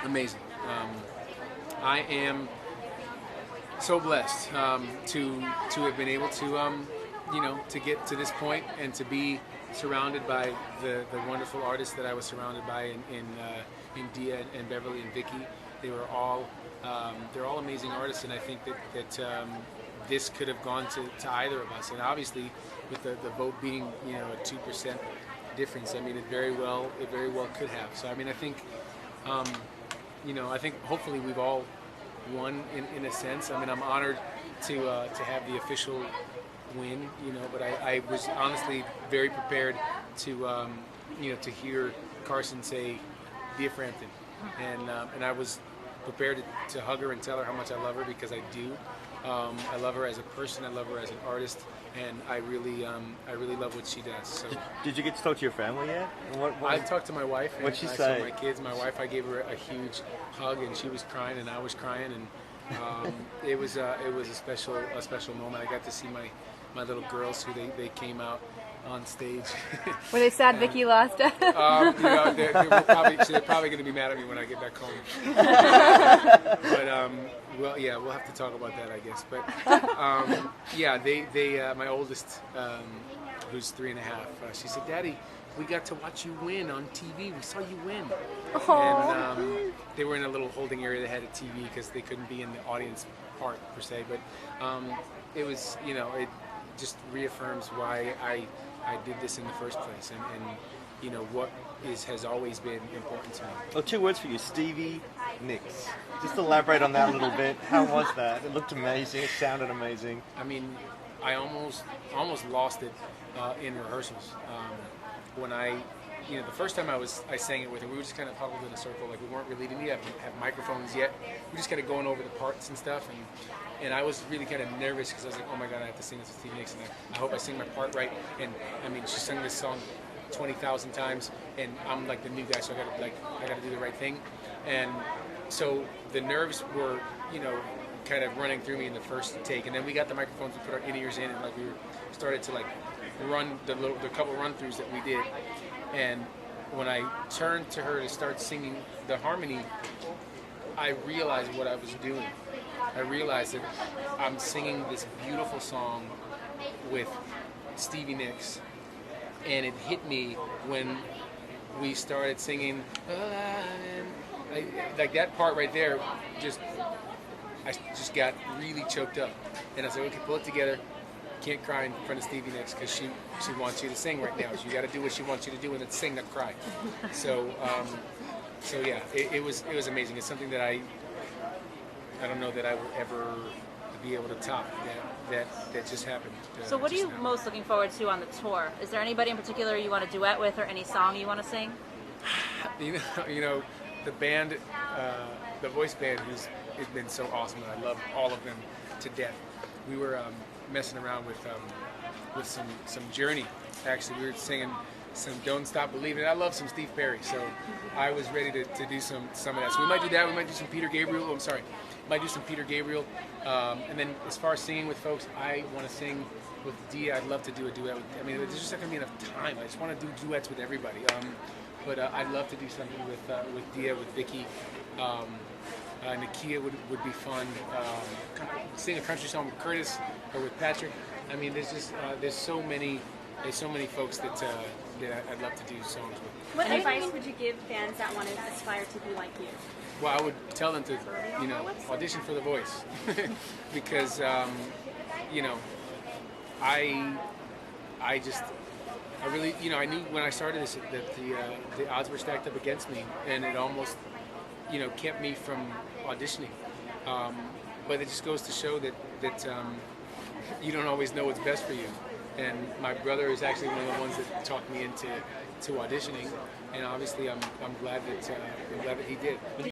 Amazing. I am so blessed to have been able to to get to this point and to be surrounded by the wonderful artists that I was surrounded by in Dia and Beverly and Vicky. They were all they're all amazing artists, and I think that this could have gone to either of us. And obviously, with the vote being a 2% difference, I mean it very well could have. So I mean I think I think hopefully we've all won in a sense. I mean I'm honored to have the official win, but I was honestly very prepared to to hear Carson say "Dear Frampton," and I was prepared to hug her and tell her how much I love her, because I do. I love her as a person. I love her as an artist, and I really love what she does. So, did you get to talk to your family yet? I talked to my wife. What'd she I say? saw my kids. My wife, I gave her a huge hug, and she was crying, and I was crying, and it was a special moment. I got to see my little girls, who they came out on stage. Were they sad Vicky lost? They're probably going to be mad at me when I get back home. But well, yeah, we'll have to talk about that, I guess. But yeah, they my oldest, who's 3.5, she said, "Daddy, we got to watch you win on TV. We saw you win." Aww. And they were in a little holding area that had a TV because they couldn't be in the audience part per se. But it was, it just reaffirms why I did this in the first place, and what has always been important to me. Well, 2 words for you: Stevie Nicks. Just elaborate on that a little bit. How was that? It looked amazing. It sounded amazing. I mean, I almost lost it in rehearsals. When the first time I sang it with her, we were just kind of huddled in a circle, like we weren't really didn't even have microphones yet. We were just kind of going over the parts and stuff, and I was really kind of nervous because I was like, oh my God, I have to sing this with Stevie Nicks, and I hope I sing my part right. And I mean, she sang this song 20,000 times, and I'm like the new guy, so I got to do the right thing. And so the nerves were, kind of running through me in the first take, and then we got the microphones, we put our in-ears in, and we started to run the couple run-throughs that we did. And when I turned to her to start singing the harmony, I realized what I was doing. I realized that I'm singing this beautiful song with Stevie Nicks, and it hit me when we started singing, like that part right there, I just got really choked up, and I said, okay, pull it together. Can't cry in front of Stevie Nicks because she wants you to sing right now. So you got to do what she wants you to do, and then sing, not cry. So yeah, it was amazing. It's something that I don't know that I will ever be able to top. That just happened. So what are you most looking forward to on the tour? Is there anybody in particular you want to duet with, or any song you want to sing? The band, the voice band has been so awesome, and I love all of them to death. We were messing around with some Journey. Actually, we were singing some "Don't Stop Believing." I love some Steve Perry, so I was ready to do some of that. So we might do that. We might do some Peter Gabriel. I'm sorry, might do some Peter Gabriel. And then as far as singing with folks, I want to sing with Dia. I'd love to do a duet. There's just not gonna be enough time. I just want to do duets with everybody. But I'd love to do something with Dia, with Vicky. Nakia would be fun. Sing a country song with Curtis or with Patrick. I mean, there's so many folks that I'd love to do songs with. What advice would you give fans that want to aspire to be like you? Well, I would tell them to audition for The Voice because I really I knew when I started this that the odds were stacked up against me, and it almost kept me from auditioning. But it just goes to show that you don't always know what's best for you. And my brother is actually one of the ones that talked me into auditioning, and obviously I'm glad that he did.